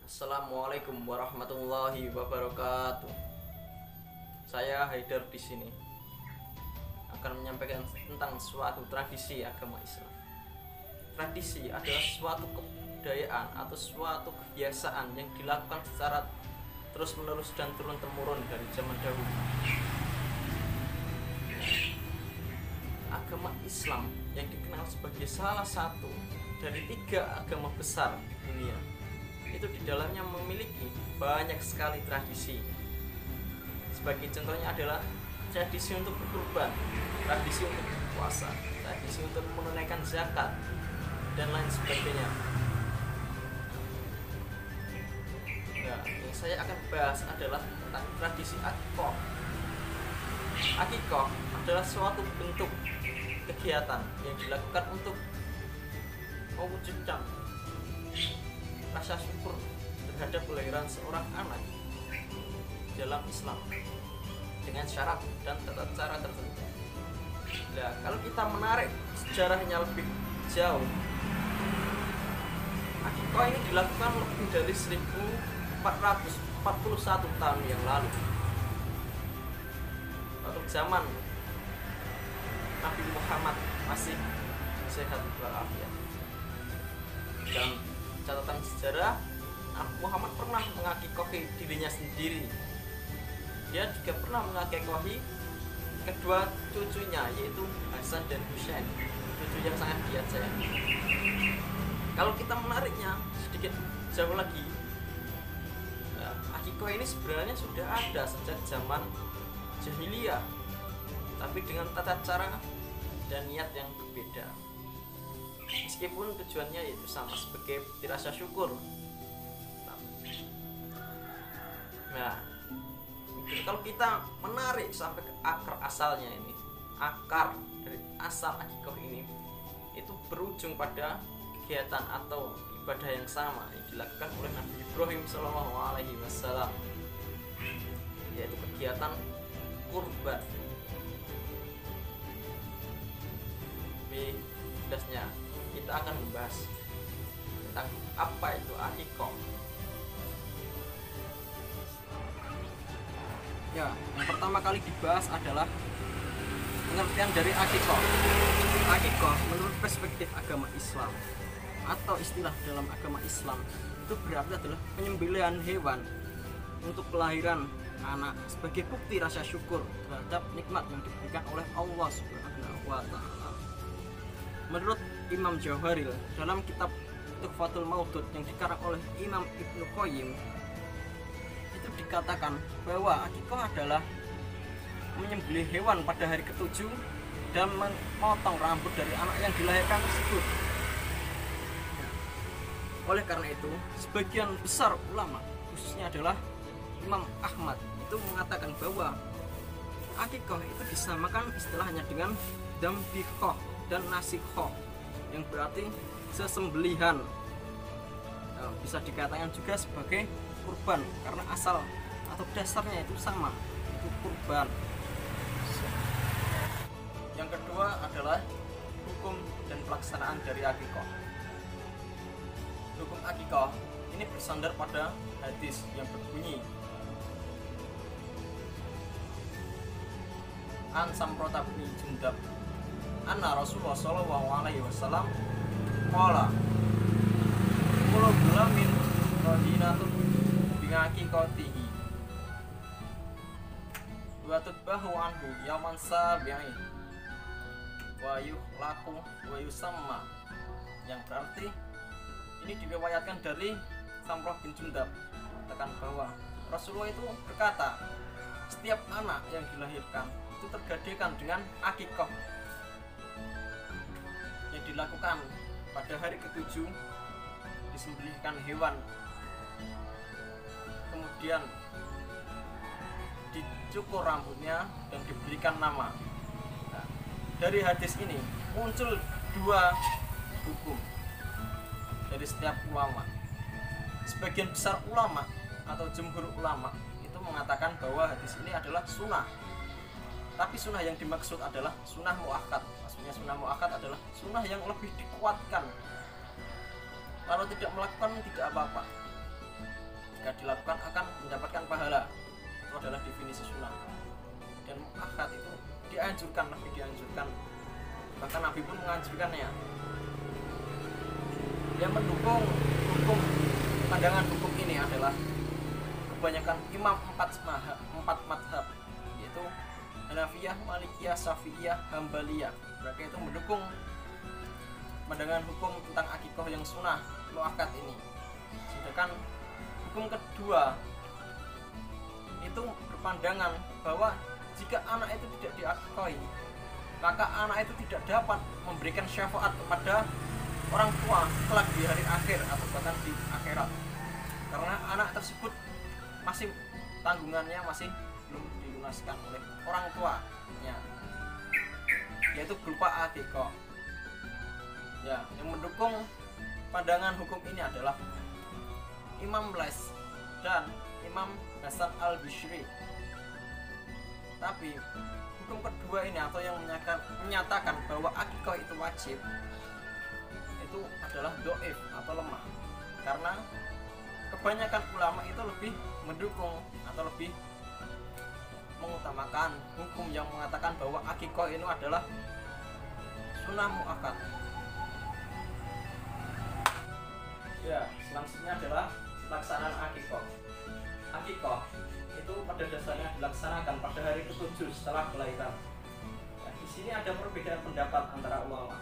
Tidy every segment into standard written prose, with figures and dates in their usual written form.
Assalamualaikum warahmatullahi wabarakatuh. Saya Haidar di sini akan menyampaikan tentang suatu tradisi agama Islam. Tradisi adalah suatu kebudayaan atau suatu kebiasaan yang dilakukan secara terus-menerus dan turun-temurun dari zaman dahulu. Agama Islam yang dikenal sebagai salah satu dari 3 agama besar di dunia, itu di dalamnya memiliki banyak sekali tradisi. Sebagai contohnya adalah tradisi untuk berkurban, tradisi untuk berpuasa, tradisi untuk menunaikan zakat, dan lain sebagainya. Nah, yang saya akan bahas adalah tentang tradisi akikah. Akikah adalah suatu bentuk kegiatan yang dilakukan untuk mewujudkan rasa syukur terhadap kelahiran seorang anak dalam Islam dengan syarat dan tata cara tertentu. Nah, kalau kita menarik sejarahnya lebih jauh, akikah ini dilakukan lebih dari 1441 tahun yang lalu, waktu zaman Nabi Muhammad masih sehat walafiat. Dalam catatan sejarah, Muhammad pernah mengakikohi dirinya sendiri. Dia juga pernah mengakikohi kedua cucunya, yaitu Hasan dan Husain, cucu yang sangat dia sayangi. Kalau kita menariknya sedikit jauh lagi, akikah ini sebenarnya sudah ada sejak zaman jahiliyah, tapi dengan tata cara dan niat yang berbeda. Meskipun tujuannya yaitu sama, sebagai bukti rasa syukur. Nah, kalau kita menarik sampai ke akar asalnya ini, akar dari asal akikah ini itu berujung pada kegiatan atau ibadah yang sama yang dilakukan oleh Nabi Ibrahim SAW, yaitu kegiatan kurban. Jelasnya kita akan membahas tentang apa itu akikah. Ya, yang pertama kali dibahas adalah pengertian dari akikah. Akikah menurut perspektif agama Islam atau istilah dalam agama Islam itu berarti adalah penyembelihan hewan untuk kelahiran anak sebagai bukti rasa syukur terhadap nikmat yang diberikan oleh Allah Subhanahu wa Ta'ala. Menurut Imam Jauharil dalam kitab Tuhfatul Maudud yang dikarang oleh Imam Ibnu Qayyim, itu dikatakan bahwa akikah adalah menyembelih hewan pada hari ke-7 dan memotong rambut dari anak yang dilahirkan tersebut. Oleh karena itu, sebagian besar ulama, khususnya adalah Imam Ahmad, itu mengatakan bahwa akikah itu disamakan istilahnya dengan dzabihah dan nasikah, yang berarti sesembelihan. Bisa dikatakan juga sebagai kurban karena asal atau dasarnya itu sama, itu kurban. Yang kedua adalah hukum dan pelaksanaan dari akikah. Hukum akikah ini bersandar pada hadis yang berbunyi, An Samrata bin Jundab anna Rasulullah sallallahu alaihi wasallam qala kullu gulamin radinatun bi'aqiqatihi wa tutbahu anhu yaman sabi'in wa yuhlaku wa yusamma, yang berarti ini diriwayatkan dari Samrah bin Jundab katakan bahwa Rasulullah itu berkata, setiap anak yang dilahirkan itu tergadekan dengan akikah yang dilakukan pada hari ke-7, disembelihkan hewan, kemudian dicukur rambutnya dan diberikan nama. Nah, dari hadis ini muncul 2 hukum dari setiap ulama. Sebagian besar ulama atau jumhur ulama itu mengatakan bahwa hadis ini adalah sunnah, Tapi sunnah yang dimaksud adalah sunnah muakkad. Maksudnya sunnah muakkad adalah sunnah yang lebih dikuatkan. Kalau tidak melakukan tidak apa-apa, jika dilakukan akan mendapatkan pahala. Itu adalah definisi sunnah. Dan muakkad itu dianjurkan, lebih dianjurkan, bahkan Nabi pun menganjurkannya. Yang mendukung hukum, pandangan hukum ini adalah kebanyakan imam empat madhab, yaitu Hanafiyah, Malikiyah, Syafi'iyah, Hambaliyah. Mereka itu mendukung pandangan hukum tentang akikoh yang sunnah muakkad ini. Sedangkan hukum kedua itu berpandangan bahwa jika anak itu tidak diakikohi, maka anak itu tidak dapat memberikan syafaat kepada orang tua kelak di hari akhir atau bahkan di akhirat, karena anak tersebut masih tanggungannya masih belum dilunaskan oleh orang tuanya, yaitu berupa akikoh. Ya, yang mendukung pandangan hukum ini adalah Imam Les dan Imam Hasan al-Bishri. Tapi hukum kedua ini atau yang menyatakan bahwa akikoh itu wajib, itu adalah doif atau lemah, karena kebanyakan ulama itu lebih mendukung atau lebih mengutamakan hukum yang mengatakan bahwa akikoh ini adalah sunnah muakkad. Ya, selanjutnya adalah pelaksanaan akikoh. Akikoh itu pada dasarnya dilaksanakan pada hari ke-7 setelah kelahiran. Ya, di sini ada perbedaan pendapat antara ulama.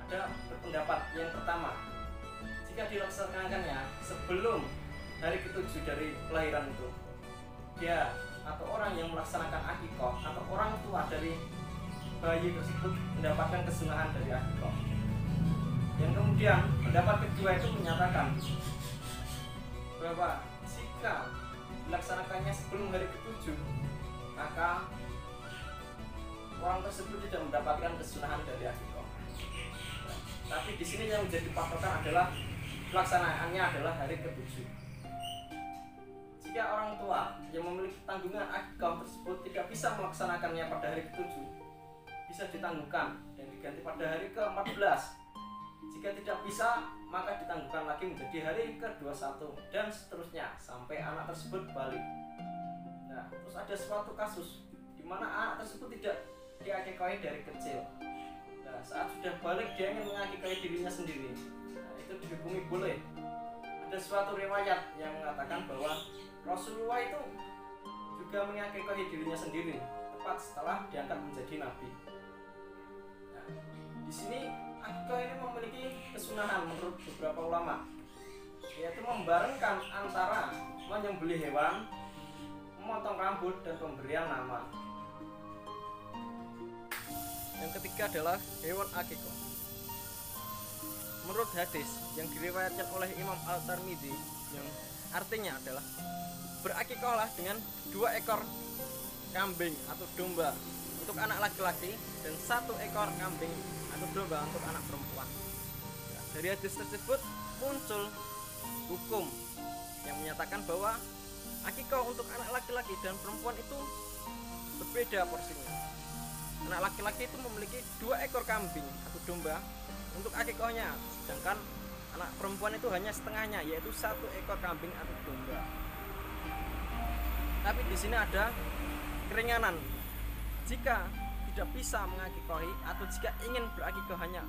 Ada berpendapat yang pertama, jika dilaksanakannya sebelum hari ke-7 dari kelahiran itu, dia atau orang yang melaksanakan akikoh atau orang tua dari bayi tersebut mendapatkan kesunahan dari akikoh. Yang kemudian pendapat kedua itu menyatakan bahwa jika dilaksanakannya sebelum hari ke-7, maka orang tersebut tidak mendapatkan kesunahan dari akikoh. Tapi di sini yang menjadi patokan adalah pelaksanaannya adalah hari ke-7. Jika orang tua yang memiliki tanggungan akikoh tersebut tidak bisa melaksanakannya pada hari ke-7, bisa ditangguhkan dan diganti pada hari ke-14. Jika tidak bisa, maka ditangguhkan lagi menjadi hari ke-21 dan seterusnya sampai anak tersebut balik. Nah, terus ada suatu kasus di mana anak tersebut tidak diakikohi dari kecil. Nah, saat sudah balik dia ingin mengakikohi dirinya sendiri. Nah, itu dihukumi boleh. Ada suatu riwayat yang mengatakan bahwa Rasulullah itu juga mengakikohi dirinya sendiri tepat setelah diangkat menjadi nabi. Nah, di sini akikoh ini memiliki kesunahan menurut beberapa ulama, yaitu membarengkan antara menyembelih hewan, memotong rambut, dan pemberian nama. Yang ketiga adalah hewan akikoh. Menurut hadis yang diriwayatkan oleh Imam Al-Tirmidzi, yang artinya adalah berakikohlah dengan 2 ekor kambing atau domba untuk anak laki-laki dan 1 ekor kambing atau domba untuk anak perempuan. Nah, dari hadis tersebut muncul hukum yang menyatakan bahwa akikoh untuk anak laki-laki dan perempuan itu berbeda porsinya. Anak laki-laki itu memiliki 2 ekor kambing atau domba untuk akikohnya, sedangkan anak perempuan itu hanya setengahnya, yaitu 1 ekor kambing atau domba. Tapi di sini ada keringanan. Jika tidak bisa mengakikohi atau jika ingin berakikoh hanya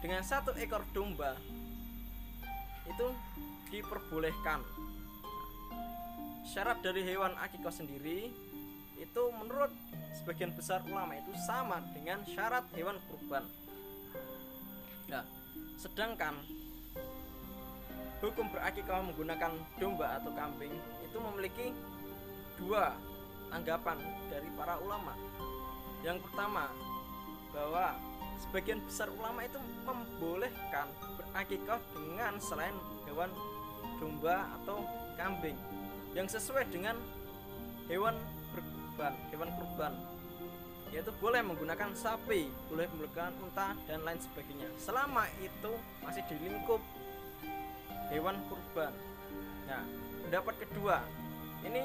dengan 1 ekor domba, itu diperbolehkan. Syarat dari hewan akikoh sendiri itu menurut sebagian besar ulama itu sama dengan syarat hewan kurban. Nah, sedangkan hukum berakikoh menggunakan domba atau kambing itu memiliki 2 anggapan dari para ulama. Yang pertama, bahwa sebagian besar ulama itu membolehkan berakikoh dengan selain hewan domba atau kambing yang sesuai dengan hewan kurban, yaitu boleh menggunakan sapi, boleh menggunakan unta dan lain sebagainya, selama itu masih di lingkup hewan kurban. Nah, pendapat kedua ini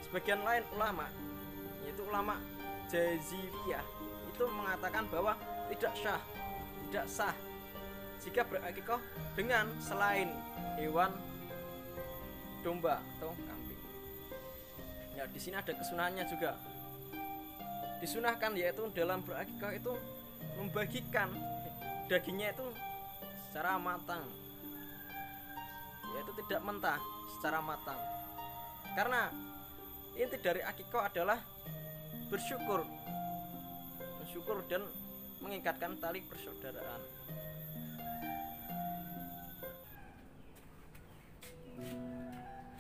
sebagian lain ulama, yaitu itu ulama Jaziriyah itu mengatakan bahwa tidak sah jika berakikah dengan selain hewan domba atau kambing. Ya, di sini ada kesunahannya juga. Disunahkan yaitu dalam berakikah itu membagikan dagingnya itu secara matang, yaitu tidak mentah, secara matang. Karena inti dari akikah adalah bersyukur dan mengikatkan tali persaudaraan.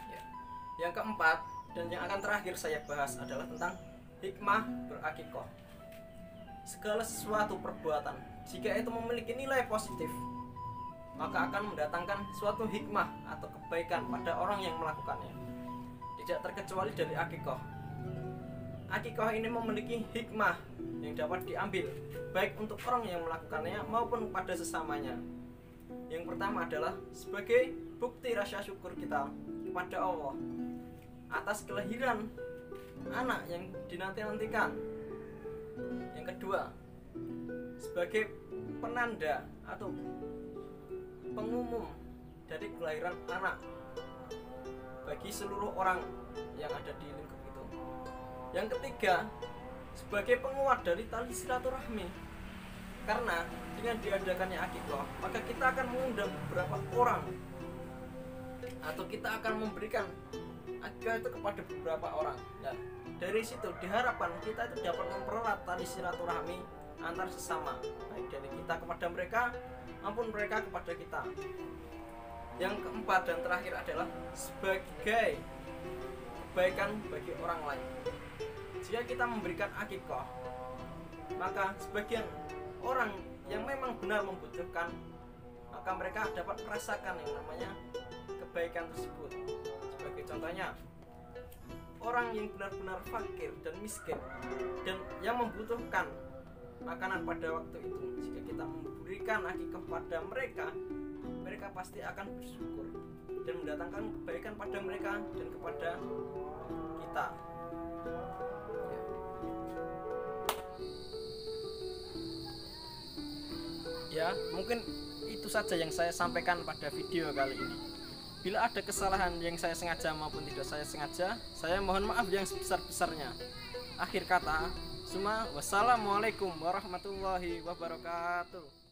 Ya. Yang keempat dan yang akan terakhir saya bahas adalah tentang hikmah berakikah. Segala sesuatu perbuatan jika itu memiliki nilai positif, maka akan mendatangkan suatu hikmah atau kebaikan pada orang yang melakukannya. Tidak terkecuali dari akikah. Akikah ini memiliki hikmah yang dapat diambil baik untuk orang yang melakukannya maupun pada sesamanya. Yang pertama adalah sebagai bukti rasa syukur kita kepada Allah atas kelahiran anak yang dinanti-nantikan. Yang kedua, sebagai penanda atau pengumum dari kelahiran anak bagi seluruh orang yang ada di lingkup itu. Yang ketiga, sebagai penguat dari tali silaturahmi. Karena dengan diadakannya akikah, maka kita akan mengundang beberapa orang atau kita akan memberikan akikah itu kepada beberapa orang. Nah, dari situ diharapkan kita itu dapat mempererat tali silaturahmi antar sesama, baik dari kita kepada mereka maupun mereka kepada kita. Yang keempat dan terakhir adalah sebagai kebaikan bagi orang lain. Jika kita memberikan akikah, maka sebagian orang yang memang benar membutuhkan, maka mereka dapat merasakan yang namanya kebaikan tersebut. Sebagai contohnya, orang yang benar-benar fakir dan miskin dan yang membutuhkan makanan pada waktu itu, jika kita memberikan akikah pada mereka, mereka pasti akan bersyukur dan mendatangkan kebaikan pada mereka dan kepada kita. Ya, mungkin itu saja yang saya sampaikan pada video kali ini. Bila ada kesalahan yang saya sengaja maupun tidak saya sengaja, saya mohon maaf yang sebesar-besarnya. Akhir kata, wassalamualaikum warahmatullahi wabarakatuh.